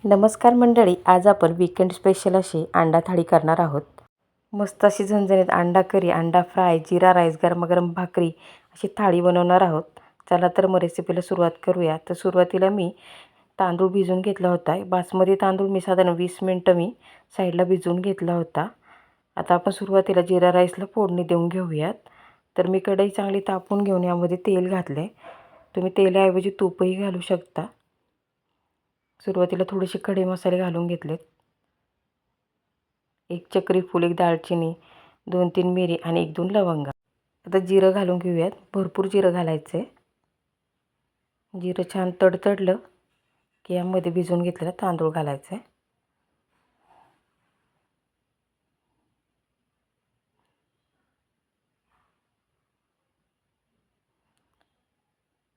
नमस्कार मंडळी, आज आपण वीकेंड स्पेशल अशी अंडा थाळी करणार आहोत. मस्त अशी झणझणीत अंडा करी, अंडा फ्राय, जीरा राईस, गरमागरम भाकरी अशी थाळी बनवणार आहोत. चला तर मग रेसिपीला सुरुवात करूया. तर सुरुवातीला मी तांदूळ भिजवून घेतला होता. बासमती तांदूळ मी साधारण 20 मिनटं साईडला भिजवून घेतला होता. आता आपण सुरुवातीला जीरा राईसला फोडणी देऊन घेऊयात. तर मी कढई चांगली तापवून घेऊन यामध्ये तेल घातले. तुम्ही तेलाऐवजी तूपही घालू शकता. सुरुवातीला थोडेसे खडे मसाले घालून घेतलेत. 1 चक्री फूल, 1 दालचिनी, 2-3 मिरी आणि 1-2 लवंगा. आता जिरं घालून घेऊयात. भरपूर जिरं घालायचं आहे. जिरं छान तडतडलं की यामध्ये भिजवून घेतलेला तांदूळ घालायचा आहे.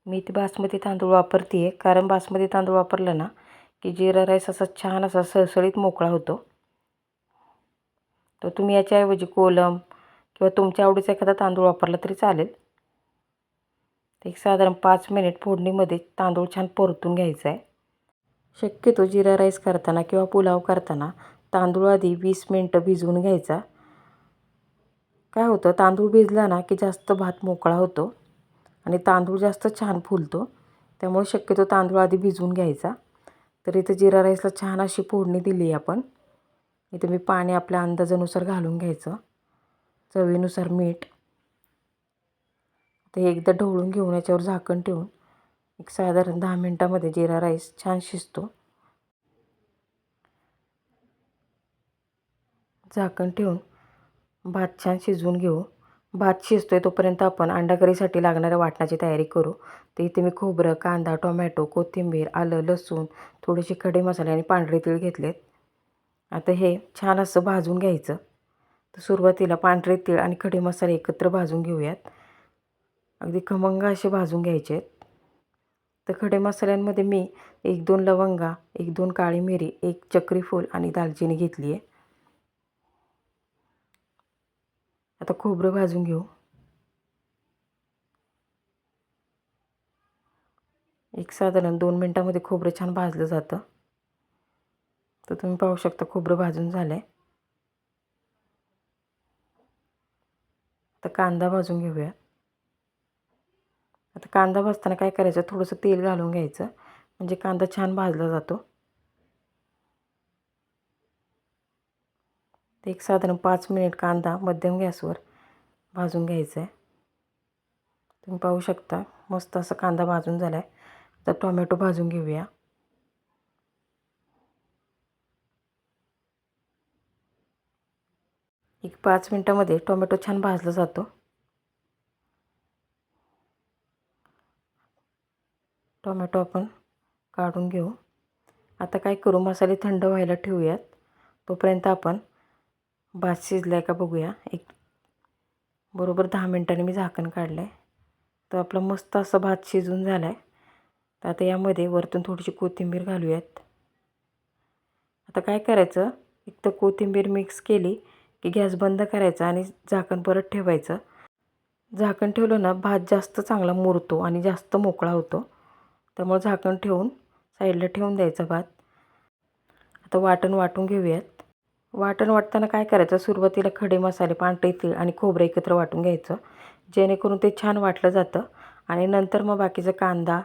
मी इथे बासमती तांदूळ वापरते आहे, कारण बासमती तांदूळ वापरला ना की जीरा राईस असा छान असा सळसळीत मोकळा होतो. तर तुम्ही याच्याऐवजी कोलम किंवा तुमच्या आवडीचा एखादा तांदूळ वापरला तरी चालेल. एक साधारण 5 मिनिट फोडणीमध्ये तांदूळ छान परतून घ्यायचा आहे. शक्यतो जीरा राईस करताना किंवा पुलाव करताना तांदूळ आधी 20 मिनिटं भिजवून घ्यायचा. काय होतं, तांदूळ भिजला ना की जास्त भात मोकळा होतो आणि तांदूळ जास्त छान फुलतो. त्यामुळे शक्यतो तांदूळ आधी भिजवून घ्यायचा. तर इथं जीरा राईसला छान अशी फोडणी दिली आपण. इथे मी पाणी आपल्या अंदाजानुसार घालून घ्यायचं. चवीनुसार मीठ. ते एकदा ढवळून घेऊन याच्यावर झाकण ठेवून एक साधारण 10 मिनिटांमध्ये जीरा राईस छान शिजतो. झाकण ठेवून भात छान शिजवून घेऊ. भात शिजतोय तोपर्यंत आपण अंडा करीसाठी लागणाऱ्या वाटणाची तयारी करू. तर इथे मी खोबरं, कांदा, टोमॅटो, कोथिंबीर, आलं, लसूण, थोडेसे खडे मसाले आणि पांढरे तीळ घेतलेत. आता हे छान असं भाजून घ्यायचं. तर सुरुवातीला पांढरे तीळ आणि खडे मसाले एकत्र भाजून घेऊयात. अगदी खमंग असे भाजून घ्यायचे आहेत. तर खडे मसाल्यांमध्ये मी 1-2 लवंगा, 1-2 काळी मिरी, 1 चक्री फूल आणि दालचिनी घेतली आहे. आता खोबरं भाजून घेऊ. एक साधारण 2 मिनिटांमध्ये खोबरं छान भाजलं जातं. तर तुम्ही पाहू शकता खोबरं भाजून झालं आहे. आता कांदा भाजून घेऊया. आता कांदा भाजताना काय करायचं, थोडंसं तेल घालून घ्यायचं, म्हणजे कांदा छान भाजला जातो. ते एक साधारण 5 मिनिट कांदा मध्यम गॅसवर भाजून घ्यायचं आहे. तुम्ही पाहू शकता मस्त असा कांदा भाजून झाला आहे. आता टोमॅटो भाजून घेऊया. एक 5 मिनिटांमध्ये टोमॅटो छान भाजला जातो. टोमॅटो आपण काढून घेऊ. आता काय करू, मसाले थंड व्हायला ठेवूयात. तोपर्यंत आपण भात शिजला आहे का बघूया. एक बरोबर 10 मिनिटांनी मी झाकण काढलं आहे. तर आपला मस्त असा भात शिजून झाला आहे. तर आता यामध्ये वरतून थोडीशी कोथिंबीर घालूयात. आता काय करायचं, एक तर कोथिंबीर मिक्स केली की गॅस बंद करायचा आणि झाकण परत ठेवायचं. झाकण ठेवलं ना भात जास्त चांगला मुरतो आणि जास्त मोकळा होतो. त्यामुळे झाकण ठेवून साईडला ठेवून द्यायचा भात. आता वाटण वाटून घेऊयात. वाटण वाटताना काय करायचं, सुरुवातीला खडे मसाले, पांढरे तीळ आणि खोबरं एकत्र वाटून घ्यायचं, जेणेकरून ते छान वाटलं जातं. आणि नंतर मग बाकीचं कांदा,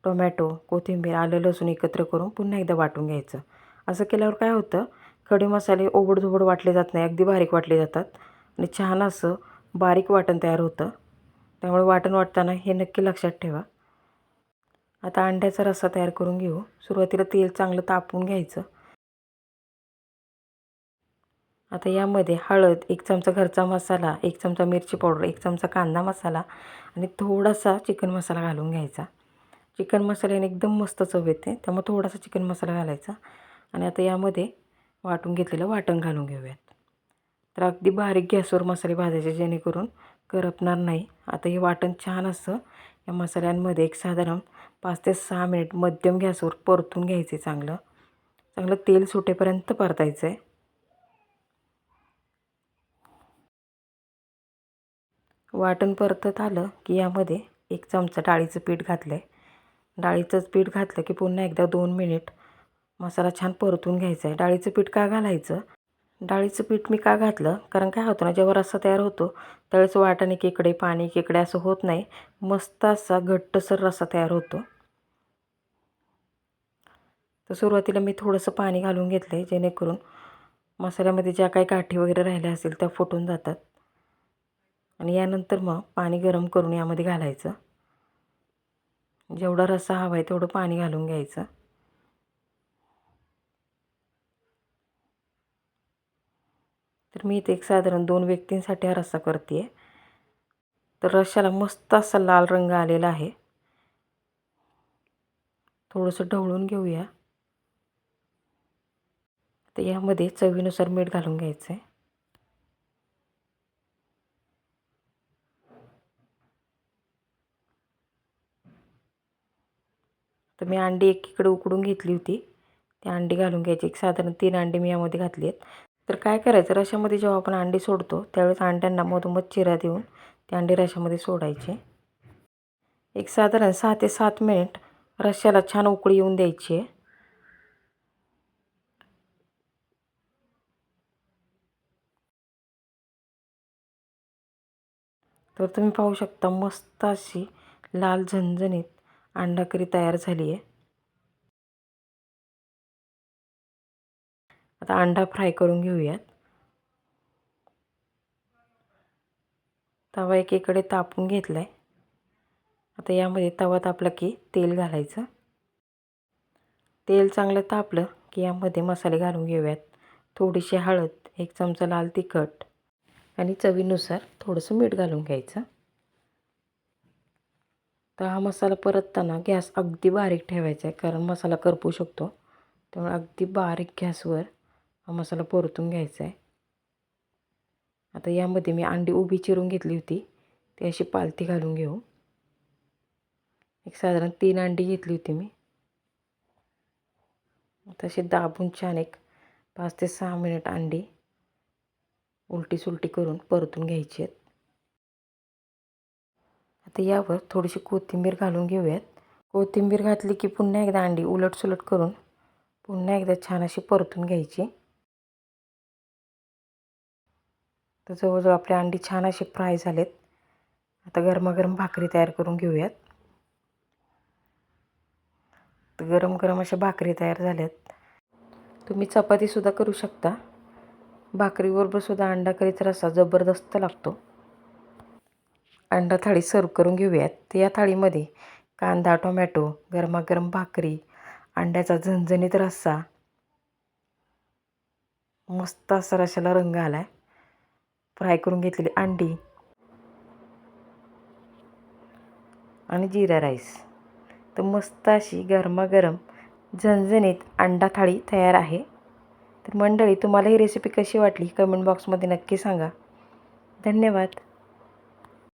टोमॅटो, कोथिंबीर, आलं, लसूण एकत्र करून पुन्हा एकदा वाटून घ्यायचं. असं केल्यावर काय होतं, खडे मसाले ओबडधोबड वाटले जात नाही, अगदी बारीक वाटले जातात आणि छान असं बारीक वाटण तयार होतं. त्यामुळे वाटण वाटताना हे नक्की लक्षात ठेवा. आता अंड्याचा रस्सा तयार करून घेऊ. सुरुवातीला तेल चांगलं तापवून घ्यायचं. आता यामध्ये हळद, 1 चमचा घरचा मसाला, 1 चमचा मिरची पावडर, 1 चमचा कांदा मसाला आणि थोडासा चिकन मसाला घालून घ्यायचा. चिकन मसाल्याने एकदम मस्त चव येते, त्यामुळे थोडासा चिकन मसाला घालायचा. आणि आता यामध्ये वाटून घेतलेलं वाटण घालून घेऊयात. तर अगदी बारीक गॅसवर मसाले भाजायचे, जेणेकरून करपणार नाही. आता हे वाटण छान असं या मसाल्यांमध्ये एक साधारण 5 ते 6 मिनिट मध्यम गॅसवर परतून घ्यायचे. चांगलं चांगलं तेल सुटेपर्यंत परतायचं आहे. वाटण परतत आलं की यामध्ये 1 चमचा डाळीचं पीठ घातलं आहे. डाळीचंच पीठ घातलं की पुन्हा एकदा 2 मिनिट मसाला छान परतून घ्यायचा आहे. डाळीचं पीठ का घालायचं? डाळीचं पीठ मी का घातलं? कारण काय होतं ना, जेव्हा रस्सा तयार होतो त्यावेळेस वाटण एकीकडे पाणी एकीकडे असं होत नाही. मस्त असा घट्टसर रस्सा तयार होतो. तर सुरुवातीला मी थोडंसं पाणी घालून घेतलं आहे, जेणेकरून मसाल्यामध्ये ज्या काही गाठी वगैरे राहिल्या असतील त्या फुटून जातात. आणि यानंतर मग पाणी गरम करून यामध्ये घालायचं. जेवढा रस्सा हवा आहे तेवढं पाणी घालून घ्यायचं. तर मी इथे एक साधारण 2 व्यक्तींसाठी हा रस्सा करते आहे. तर रश्श्याला मस्त असा लाल रंग आलेला आहे. थोडंसं ढवळून घेऊया. तर यामध्ये चवीनुसार मीठ घालून घ्यायचं आहे. तर मी अंडी एकीकडे उकडून घेतली होती. ती अंडी घालून घ्यायची. एक साधारण 3 अंडी मी यामध्ये घातली आहेत. तर काय करायचं, रश्श्यामध्ये जेव्हा आपण अंडी सोडतो त्यावेळेस अंड्यांना मधोमध चिरा देऊन ते अंडी रश्श्यामध्ये सोडायचे. एक साधारण 6 ते 7 मिनिट रश्श्याला छान उकळी येऊन द्यायची आहे. तर तुम्ही पाहू शकता मस्त अशी लाल झणझणीत अंडा करी तयार झाली आहे. आता अंडा फ्राय करून घेऊयात. तवा एकीकडे तापून घेतला आहे. आता यामध्ये तवा तापला की तेल घालायचं. तेल चांगलं तापलं की यामध्ये मसाले घालून घेऊयात. थोडीशी हळद, 1 चमचा लाल तिखट आणि चवीनुसार थोडंसं मीठ घालून घ्यायचं. तर हा मसाला परतताना गॅस अगदी बारीक ठेवायचा आहे, कारण मसाला करपू शकतो. त्यामुळे अगदी बारीक गॅसवर हा मसाला परतून घ्यायचा आहे. आता यामध्ये मी अंडी उभी चिरून घेतली होती, ती अशी पालथी घालून घेऊ. एक साधारण 3 अंडी घेतली होती मी. तशी दाबून छान एक 5 ते 6 मिनिट अंडी उलटी सुलटी करून परतून घ्यायची आहेत. आता यावर थोडीशी कोथिंबीर घालून घेऊयात. कोथिंबीर घातली की पुन्हा एकदा अंडी उलटसुलट करून पुन्हा एकदा छान अशी परतून घ्यायची. तर जवळजवळ आपली अंडी छान अशी फ्राय झालेत. आता गरमागरम भाकरी तयार करून घेऊयात. तर गरम गरम अशा भाकरी तयार झाल्यात. तुम्ही चपातीसुद्धा करू शकता. भाकरीबरोबर सुद्धा अंडा करीचा रस्सा जबरदस्त लागतो. अंडा थाळी सर्व करून घेऊयात. तर या थाळीमध्ये कांदा, टोमॅटो, गरमागरम भाकरी, अंड्याचा झणझणीत रस्सा, मस्त असा रश्श्याला रंग आला आहे, फ्राय करून घेतलेली अंडी आणि जिरा राईस. तर मस्त अशी गरमागरम झणझणीत अंडा थाळी तयार आहे. तर मंडळी, तुम्हाला ही रेसिपी कशी वाटली कमेंट बॉक्समध्ये नक्की सांगा. धन्यवाद.